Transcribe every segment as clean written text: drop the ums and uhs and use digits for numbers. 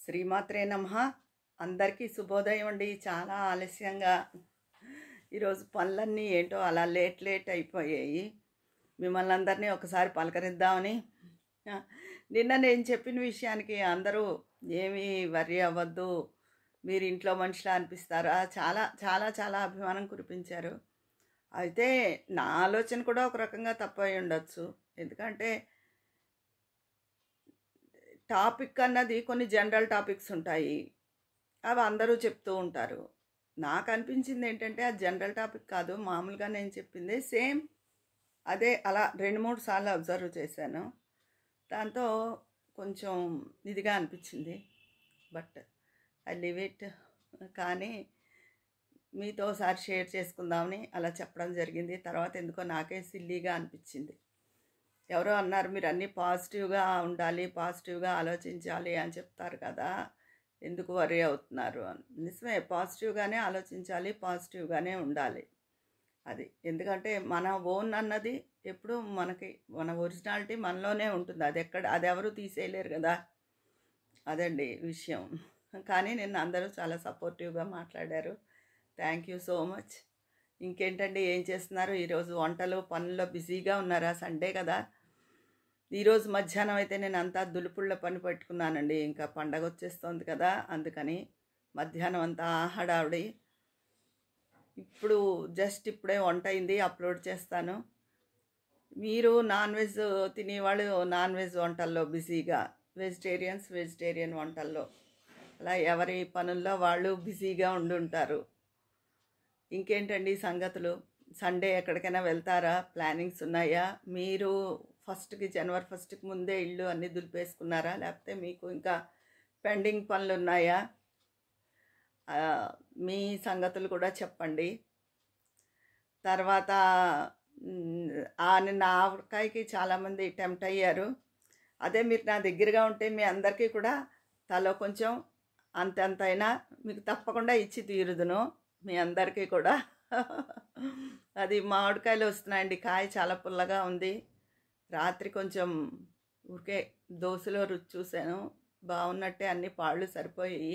శ్రీమాత్రే నమః. అందరికీ శుభోదయం అండి. చాలా ఆలస్యంగా ఈరోజు పనులన్నీ ఏంటో అలా లేట్ అయిపోయాయి. మిమ్మల్ని అందరినీ ఒకసారి పలకరిద్దామని. ఆ, నిన్న నేను చెప్పిన విషయానికి అందరూ ఏమీ వర్రీ అవ్వద్దు, మీరు ఇంట్లో మనిషిలా అనిపిస్తారా, చాలా చాలా చాలా అభిమానం కురిపించారు. అయితే నా ఆలోచన కూడా ఒక రకంగా తప్పై ఉండొచ్చు. ఎందుకంటే టాపిక్ అన్నది కొన్ని జనరల్ టాపిక్స్ ఉంటాయి, అవి అందరూ చెప్తూ ఉంటారు. నాకు అనిపించింది ఏంటంటే అది జనరల్ టాపిక్ కాదు, మామూలుగా నేను చెప్పింది సేమ్ అదే అలా 2-3 సార్లు అబ్జర్వ్ చేశాను. దాంతో కొంచెం ఇదిగా అనిపించింది. But I live it. కానీ మీతో ఒకసారి షేర్ చేసుకుందామని అలా చెప్పడం జరిగింది. తర్వాత ఎందుకో నాకే సిల్లీగా అనిపించింది. ఎవరో అన్నారు, మీరు అన్నీ పాజిటివ్గా ఉండాలి, పాజిటివ్గా ఆలోచించాలి అని చెప్తారు కదా, ఎందుకు వరీ అవుతున్నారు అని. నిజమే, పాజిటివ్గానే ఆలోచించాలి, పాజిటివ్గానే ఉండాలి. అది ఎందుకంటే మన ఓన్ అన్నది ఎప్పుడు మనకి, మన ఒరిజినాలిటీ మనలోనే ఉంటుంది. అది ఎవరు తీసేయలేరు కదా. అదండి విషయం. కానీ నిన్న అందరూ చాలా సపోర్టివ్గా మాట్లాడారు. Thank you so much. ఇంకేంటండి, ఏం చేస్తున్నారు? ఈరోజు వంటలు పనుల్లో బిజీగా ఉన్నారా? సండే కదా. ఈరోజు మధ్యాహ్నం అయితే నేను అంతా దులుపుళ్ళ పని పెట్టుకున్నానండి. ఇంకా పండగ వచ్చేస్తోంది కదా, అందుకని మధ్యాహ్నం అంతా హడావిడి. ఇప్పుడు జస్ట్ ఇప్పుడే వంట అయింది, అప్లోడ్ చేస్తాను. మీరు నాన్ వెజ్ తినేవాళ్ళు నాన్ వెజ్ వంటల్లో బిజీగా, వెజిటేరియన్ వంటల్లో, అలా ఎవరి పనుల్లో వాళ్ళు బిజీగా ఉండుంటారు. ఇంకేంటండి సంగతులు? సండే ఎక్కడికైనా వెళ్తారా? ప్లానింగ్స్ ఉన్నాయా? మీరు జనవరి 1కి ముందే ఇల్లు అన్నీ దులిపేసుకున్నారా, లేకపోతే మీకు ఇంకా పెండింగ్ పనులు ఉన్నాయా? మీ సంగతులు కూడా చెప్పండి. తర్వాత నిన్న ఆవకాయకి చాలామంది టెంప్ట్ అయ్యారు. అదే మీరు నా దగ్గరగా ఉంటే మీ అందరికీ కూడా తలో కొంచెం అంతంతైనా మీకు తప్పకుండా ఇచ్చి తీరుదును, మీ అందరికీ కూడా. అది మామిడికాయలు వస్తున్నాయండి. కాయ చాలా పుల్లగా ఉంది. రాత్రి కొంచెం ఊరికే దోశలో రుచి చూశాను, బాగున్నట్టే అన్ని పాళ్ళు సరిపోయి.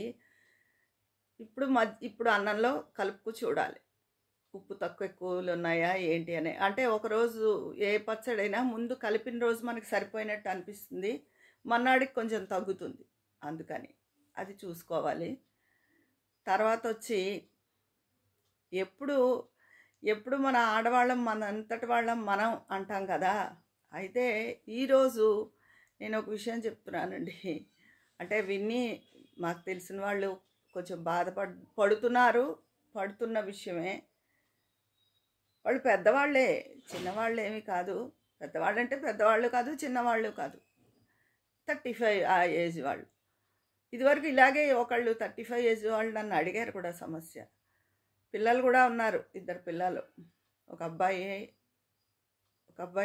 ఇప్పుడు అన్నంలో కలుపుకు చూడాలి, ఉప్పు తక్కువ ఎక్కువలు ఉన్నాయా ఏంటి అని. అంటే ఒకరోజు ఏ పచ్చడైనా ముందు కలిపిన రోజు మనకి సరిపోయినట్టు అనిపిస్తుంది, మన్నాడికి కొంచెం తగ్గుతుంది. అందుకని అది చూసుకోవాలి. తర్వాత వచ్చి ఎప్పుడు మన ఆడవాళ్ళం, మన అంతటి వాళ్ళం మనం అంటాం కదా. అయితే ఈరోజు నేను ఒక విషయం చెప్తున్నానండి. అంటే విన్ని మాకు తెలిసిన వాళ్ళు కొంచెం పడుతున్న విషయమే. వాళ్ళు పెద్దవాళ్ళే, చిన్నవాళ్ళు ఏమీ కాదు. పెద్దవాళ్ళు అంటే పెద్దవాళ్ళు కాదు, చిన్నవాళ్ళు కాదు, 35 ఆ ఏజ్ వాళ్ళు. ఇదివరకు ఇలాగే ఒకళ్ళు 35 ఏజ్ వాళ్ళు నన్ను అడిగారు కూడా సమస్య. పిల్లలు కూడా ఉన్నారు, 2 పిల్లలు. ఒక అబ్బాయి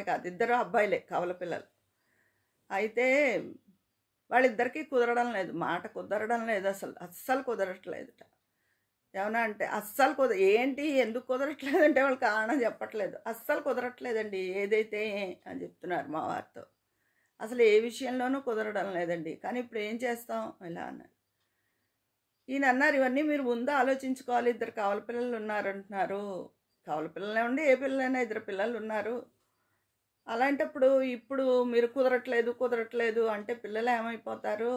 కాదు, 2 అబ్బాయిలే, కవల పిల్లలు. అయితే వాళ్ళిద్దరికీ కుదరడం లేదు, మాట కుదరడం లేదు, అస్సలు కుదరట్లేదుట. ఏమన్నా అంటే అస్సలు ఏంటి, ఎందుకు కుదరట్లేదంటే వాళ్ళు కారణం చెప్పట్లేదు. అస్సలు కుదరట్లేదండి, ఏదైతే అని చెప్తున్నారు మా వారితో. అసలు ఏ విషయంలోనూ కుదరడం లేదండి. కానీ ఇప్పుడు ఏం చేస్తాం ఇలా అన్నారు. ఈయన అన్నారు, ఇవన్నీ మీరు ముందు ఆలోచించుకోవాలి. 2 కవల పిల్లలు ఉన్నారంటున్నారు. కవల పిల్లలే ఉండి ఏ పిల్లలైనా 2 పిల్లలు ఉన్నారు. అలాంటప్పుడు ఇప్పుడు మీరు కుదరట్లేదు అంటే పిల్లలు ఏమైపోతారు?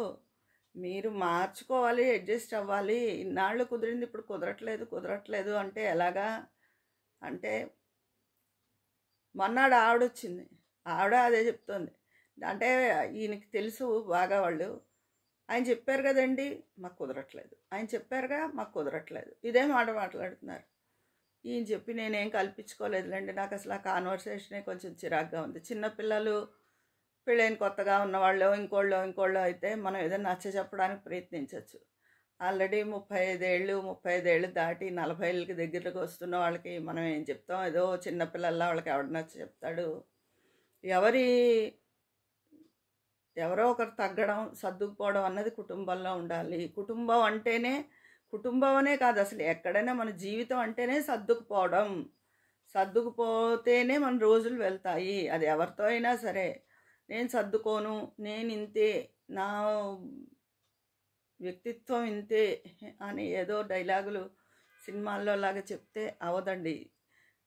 మీరు మార్చుకోవాలి, అడ్జస్ట్ అవ్వాలి. ఇన్నాళ్ళు కుదిరింది, ఇప్పుడు కుదరట్లేదు అంటే ఎలాగా? అంటే మొన్నాడు ఆవిడొచ్చింది, ఆవిడ అదే చెప్తోంది. అంటే ఈయనకి తెలుసు బాగా వాళ్ళు. ఆయన చెప్పారు కదండి మాకు కుదరట్లేదు, ఆయన చెప్పారుగా మాకు కుదరట్లేదు, ఇదే మాట మాట్లాడుతున్నారు. ఈయన చెప్పి నేనేం కల్పించుకోలేదులేండి. నాకు అసలు ఆ కాన్వర్సేషనే కొంచెం చిరాగ్గా ఉంది. చిన్నపిల్లలు, పెళ్ళైన కొత్తగా ఉన్నవాళ్ళు, ఇంకోళ్ళు అయితే మనం ఏదైనా నచ్చ చెప్పడానికి ప్రయత్నించవచ్చు. ఆల్రెడీ 35 ఏళ్ళు దాటి 40 ఏళ్ళకి దగ్గరకి వస్తున్న వాళ్ళకి మనం ఏం చెప్తాం? ఏదో చిన్నపిల్లల్లా వాళ్ళకి ఎవడు నచ్చ చెప్తాడు? ఎవరో ఒకరు తగ్గడం, సర్దుకుపోవడం అన్నది కుటుంబంలో ఉండాలి. కుటుంబం అనే కాదు, అసలు ఎక్కడైనా మన జీవితం అంటేనే సర్దుకుపోతేనే మన రోజులు వెళ్తాయి. అది ఎవరితో అయినా సరే. నేను సర్దుకోను, నేను ఇంతే, నా వ్యక్తిత్వం ఇంతే అని ఏదో డైలాగులు సినిమాల్లో లాగా చెప్తే అవదండి.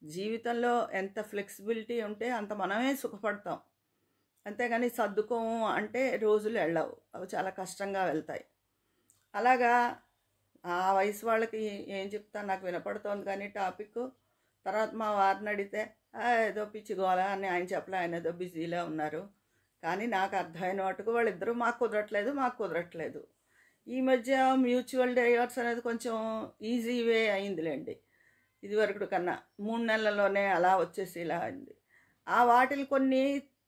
జీవితంలో ఎంత ఫ్లెక్సిబిలిటీ ఉంటే అంత మనమే సుఖపడతాం. అంతేగాని సర్దుకోము అంటే రోజులు వెళ్ళవు, అవి చాలా కష్టంగా వెళ్తాయి. అలాగా ఆ వయసు వాళ్ళకి ఏం చెప్తా నాకు వినపడుతోంది కానీ టాపిక్. తర్వాత మా వారిని అడిగితే ఏదో పిచ్చిగోలా అని ఆయన చెప్పలే, ఆయన ఏదో బిజీలో ఉన్నారు. కానీ నాకు అర్థమైన మటుకు వాళ్ళిద్దరూ మాకు కుదరట్లేదు. ఈ మధ్య మ్యూచువల్ డైవర్స్ అనేది కొంచెం ఈజీ వే అయిందిలేండి, ఇదివరకు కన్నా 3 నెలల్లోనే అలా వచ్చేసి ఇలా అయింది. ఆ వాటిని కొన్ని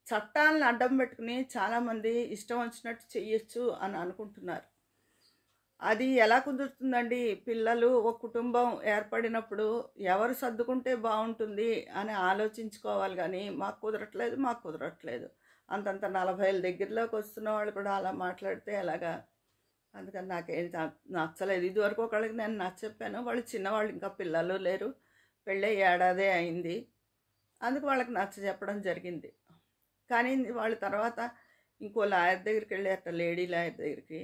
చట్టాలను అడ్డం పెట్టుకుని చాలామంది ఇష్టం వచ్చినట్టు చెయ్యొచ్చు అని అనుకుంటున్నారు. అది ఎలా కుదురుతుందండి? పిల్లలు ఒక కుటుంబం ఏర్పడినప్పుడు ఎవరు సర్దుకుంటే బాగుంటుంది అని ఆలోచించుకోవాలి. కానీ మాకు కుదరట్లేదు అంతంత 40 దగ్గరలోకి వస్తున్న వాళ్ళు కూడా అలా మాట్లాడితే ఎలాగా? అందుకని నాకేం నచ్చలేదు. ఇదివరకు ఒకళ్ళకి నేను నచ్చచెప్పాను, వాళ్ళు చిన్నవాళ్ళు, ఇంకా పిల్లలు లేరు, పెళ్ళై ఏడాదే అయింది. అందుకు వాళ్ళకి నచ్చ చెప్పడం జరిగింది. కానీ వాళ్ళ తర్వాత ఇంకో లాయర్ దగ్గరికి వెళ్ళారట, లేడీ లాయర్ దగ్గరికి.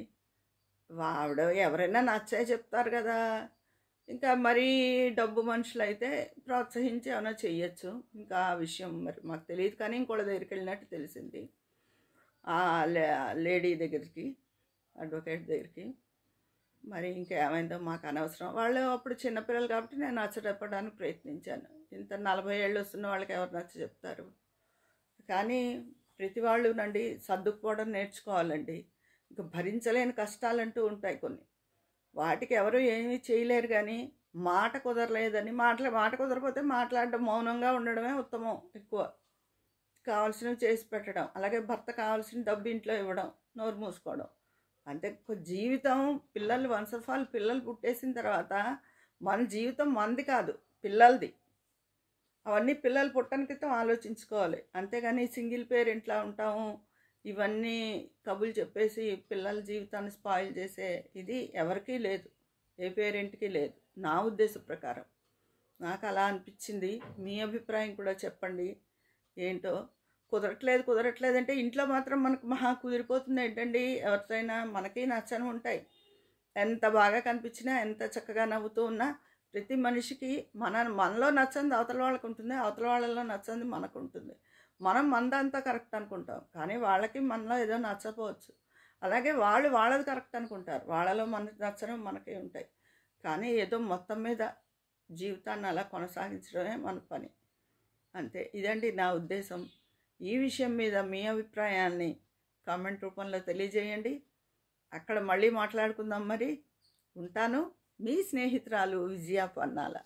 ఆవిడ ఎవరైనా నచ్చే చెప్తారు కదా, ఇంకా మరీ డబ్బు మనుషులు అయితే ప్రోత్సహించి ఏమైనా చెయ్యొచ్చు. ఇంకా ఆ విషయం మరి మాకు తెలియదు, కానీ ఇంకోళ్ళ దగ్గరికి వెళ్ళినట్టు తెలిసింది. ఆ లేడీ దగ్గరికి, అడ్వకేట్ దగ్గరికి. మరి ఇంకేమైందో మాకు అనవసరం. వాళ్ళు అప్పుడు చిన్నపిల్లలు కాబట్టి నేను నచ్చచెప్పడానికి ప్రయత్నించాను. ఇంత 40 ఏళ్ళు వస్తున్న వాళ్ళకి ఎవరు నచ్చ చెప్తారు? కానీ ప్రతి వాళ్ళు నండి సర్దుకుపోవడం నేర్చుకోవాలండి. ఇంకా భరించలేని కష్టాలంటూ ఉంటాయి కొన్ని, వాటికి ఎవరు ఏమీ చేయలేరు. కానీ మాట కుదరలేదని మాట కుదరకపోతే మాట్లాడడం, మౌనంగా ఉండడమే ఉత్తమం. ఎక్కువ కావాల్సినవి చేసి పెట్టడం, అలాగే భర్త కావాల్సిన డబ్బు ఇంట్లో ఇవ్వడం, నోరు మూసుకోవడం. అంటే జీవితం, పిల్లలు వన్స్ ఆఫ్ ఆల్ పిల్లలు పుట్టేసిన తర్వాత మన జీవితం మనది కాదు, పిల్లలది. అవన్నీ పిల్లలు పుట్టని క్రితం ఆలోచించుకోవాలి. అంతేగాని సింగిల్ పేరెంట్లా ఉంటాము, ఇవన్నీ కబులు చెప్పేసి పిల్లల జీవితాన్ని స్పాయిల్ చేసే ఇది ఎవరికీ లేదు, ఏ పేరెంట్కి లేదు, నా ఉద్దేశ ప్రకారం. నాకు అలా అనిపించింది. మీ అభిప్రాయం కూడా చెప్పండి ఏంటో. కుదరట్లేదు అంటే ఇంట్లో మాత్రం మనకు మహా కుదిరిపోతుంది ఏంటండి? ఎవరితోనైనా మనకి నచ్చని ఉంటాయి. ఎంత బాగా కనిపించినా, ఎంత చక్కగా నవ్వుతూ ఉన్నా, ప్రతి మనిషికి మనలో నచ్చంది అవతల వాళ్ళకు ఉంటుంది, అవతల వాళ్ళలో నచ్చంది మనకు ఉంటుంది. మనం మనదంతా కరెక్ట్ అనుకుంటాం, కానీ వాళ్ళకి మనలో ఏదో నచ్చపోవచ్చు. అలాగే వాళ్ళది కరెక్ట్ అనుకుంటారు, వాళ్ళలో మనకి నచ్చడం మనకే ఉంటాయి. కానీ ఏదో మొత్తం మీద జీవితాన్ని అలా కొనసాగించడమే మన పని. అంతే. ఇదండి నా ఉద్దేశం. ఈ విషయం మీద మీ అభిప్రాయాల్ని కామెంట్ రూపంలో తెలియజేయండి. అక్కడ మళ్ళీ మాట్లాడుకుందాం. మరి ఉంటాను. మీ స్నేహితురాలు విజయ పన్నాల.